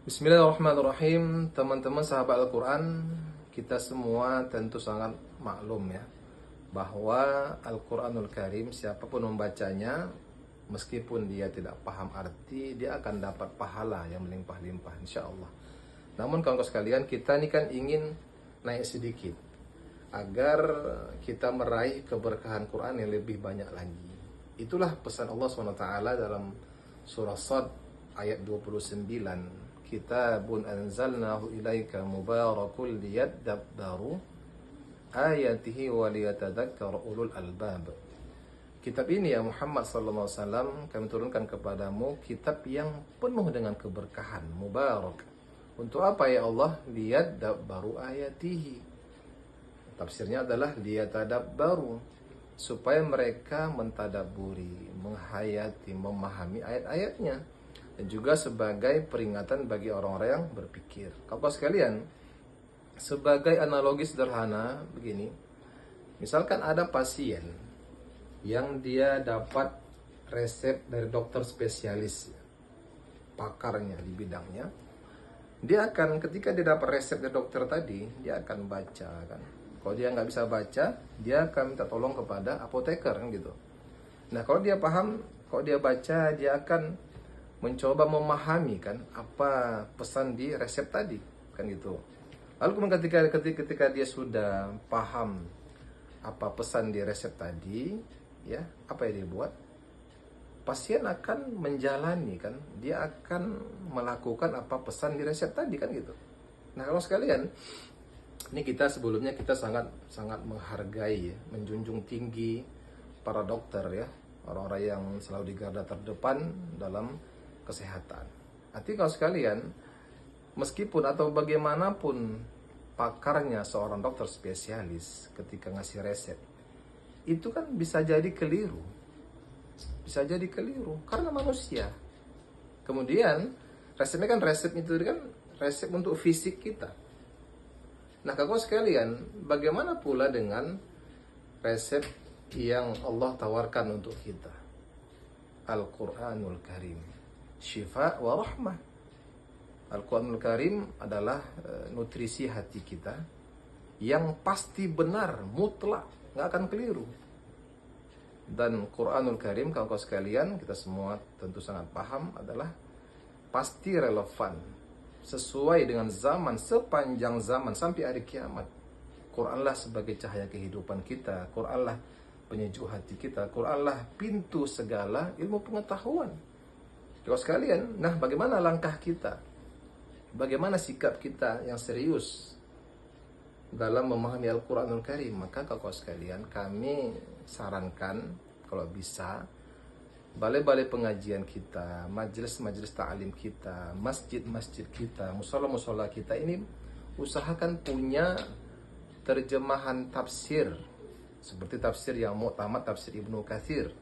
Bismillahirrahmanirrahim. Teman-teman sahabat Al-Quran, kita semua tentu sangat maklum ya, bahwa Al-Quranul Karim siapapun membacanya, meskipun dia tidak paham arti, dia akan dapat pahala yang melimpah-limpah insya Allah. Namun kawan-kawan sekalian, kita ini kan ingin naik sedikit agar kita meraih keberkahan Quran yang lebih banyak lagi. Itulah pesan Allah SWT dalam surah Shad ayat 29. Kitabun anzalnahu ilaika mubarakul liyadabbaru ayatihi wa liyatadzakkara ulul albab. Kitab ini ya Muhammad sallallahu alaihi wasallam kami turunkan kepadamu, kitab yang penuh dengan keberkahan, mubarak. Untuk apa ya Allah? Liyadabbaru ayatihi. Tafsirnya adalah liyatadabbaru, supaya mereka mentadaburi, menghayati, memahami ayat-ayatnya, dan juga sebagai peringatan bagi orang-orang yang berpikir. Kawan sekalian, sebagai analogi sederhana begini, misalkan ada pasien yang dia dapat resep dari dokter spesialis, pakarnya di bidangnya, dia akan, ketika dia dapat resep dari dokter tadi, dia akan baca kan. Kalau dia nggak bisa baca, dia akan minta tolong kepada apoteker kan gitu. Nah kalau dia paham, kalau dia baca, dia akan mencoba memahami kan apa pesan di resep tadi kan gitu. Lalu kemudian ketika dia sudah paham apa pesan di resep tadi, ya apa yang dia buat? Pasien akan menjalani kan, dia akan melakukan apa pesan di resep tadi kan gitu. Nah kalau sekalian, ini kita sebelumnya kita sangat menghargai ya, menjunjung tinggi para dokter ya, orang-orang yang selalu di garda terdepan dalam kesehatan. Artinya kalau sekalian, meskipun atau bagaimanapun pakarnya seorang dokter spesialis ketika ngasih resep, itu kan bisa jadi keliru. Bisa jadi keliru karena manusia. Kemudian resepnya kan resep itu kan resep untuk fisik kita. Nah, kawan sekalian, bagaimana pula dengan resep yang Allah tawarkan untuk kita? Al-Quranul Karim, syifa wa rahmah. Al-Quranul Karim adalah nutrisi hati kita yang pasti benar, mutlak, nggak akan keliru. Dan Quranul Karim, kawan-kawan sekalian, kita semua tentu sangat paham, adalah pasti relevan, sesuai dengan zaman, sepanjang zaman sampai hari kiamat. Quranlah sebagai cahaya kehidupan kita, Quranlah penyejuk hati kita, Quranlah pintu segala ilmu pengetahuan. Kalau sekalian, nah bagaimana langkah kita? Bagaimana sikap kita yang serius dalam memahami Al-Quranul Karim? Maka kawan sekalian, kami sarankan kalau bisa, balai-balai pengajian kita, majelis-majelis ta'lim kita, masjid-masjid kita, musola-musola kita ini usahakan punya terjemahan tafsir seperti tafsir yang mu'tamad, tafsir Ibnu Katsir.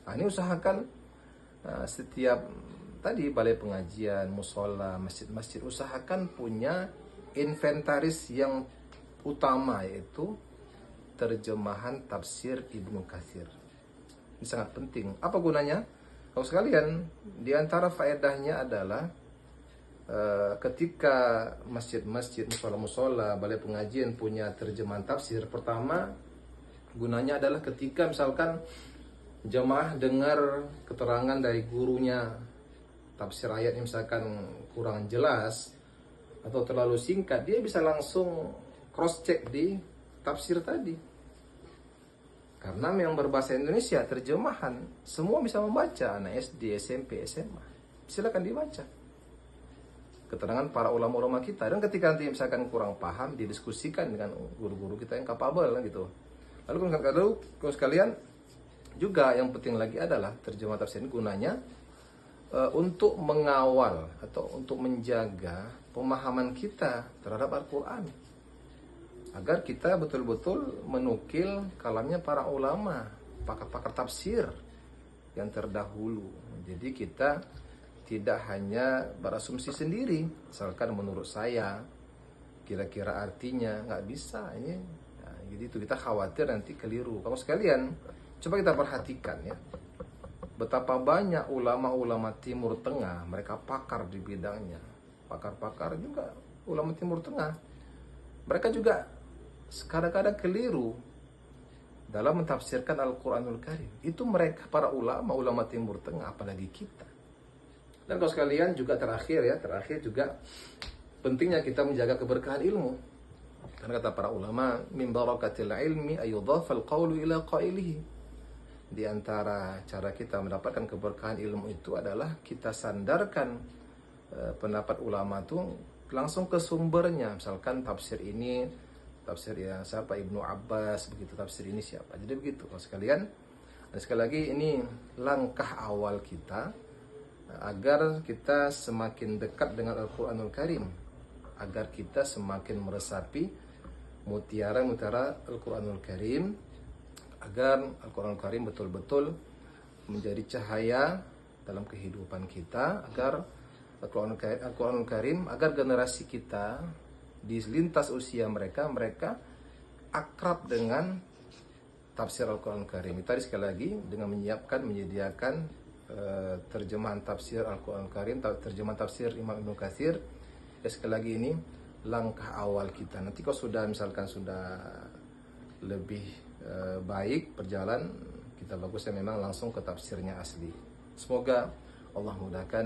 Nah, ini usahakan setiap tadi balai pengajian, musola, masjid-masjid usahakan punya inventaris yang utama, yaitu terjemahan tafsir Ibnu Katsir. Ini sangat penting. Apa gunanya? Kalau sekalian, di antara faedahnya adalah ketika masjid-masjid, musola-musola, balai pengajian punya terjemahan tafsir, pertama gunanya adalah ketika misalkan jemaah dengar keterangan dari gurunya, tafsir ayatnya misalkan kurang jelas atau terlalu singkat, dia bisa langsung cross check di tafsir tadi. Karena memang berbahasa Indonesia, terjemahan semua bisa membaca, anak SD, SMP, SMA. Silakan dibaca keterangan para ulama-ulama kita. Dan ketika nanti misalkan kurang paham, didiskusikan dengan guru-guru kita yang kapabel gitu. Lalu kalau sekalian, juga yang penting lagi adalah terjemah tafsir ini gunanya untuk mengawal atau untuk menjaga pemahaman kita terhadap Al-Quran, agar kita betul-betul menukil kalamnya para ulama, pakar-pakar tafsir yang terdahulu. Jadi kita tidak hanya berasumsi sendiri, misalkan menurut saya kira-kira artinya, nggak bisa ini. Nah, jadi itu kita khawatir nanti keliru. Kamu sekalian, coba kita perhatikan ya, betapa banyak ulama-ulama Timur Tengah, mereka pakar di bidangnya, pakar-pakar juga ulama Timur Tengah, mereka juga kadang-kadang keliru dalam mentafsirkan Al-Quranul Karim. Itu mereka para ulama Timur Tengah, apalagi kita. Dan kalau sekalian juga terakhir juga pentingnya kita menjaga keberkahan ilmu. Karena kata para ulama, min barakatil ilmi ayudhafal qawlu ila qailihi. Di antara cara kita mendapatkan keberkahan ilmu itu adalah kita sandarkan pendapat ulama itu langsung ke sumbernya. Misalkan tafsir ini, tafsir yang siapa, Ibnu Abbas, begitu, tafsir ini siapa. Jadi begitu kalau sekalian. Dan sekali lagi ini langkah awal kita agar kita semakin dekat dengan Al-Quranul Karim, agar kita semakin meresapi mutiara-mutiara Al-Quranul Karim, agar Al-Quranul Karim betul-betul menjadi cahaya dalam kehidupan kita, agar Al-Quranul Karim, agar generasi kita di lintas usia mereka akrab dengan tafsir Al-Quranul Karim. Tadi sekali lagi dengan menyediakan terjemahan tafsir Al-Quranul Karim, terjemahan tafsir Imam Ibnu Katsir. Ya, sekali lagi ini langkah awal kita. Nanti kalau sudah misalkan sudah lebih baik berjalan, kita bagusnya memang langsung ke tafsirnya asli. Semoga Allah mudahkan.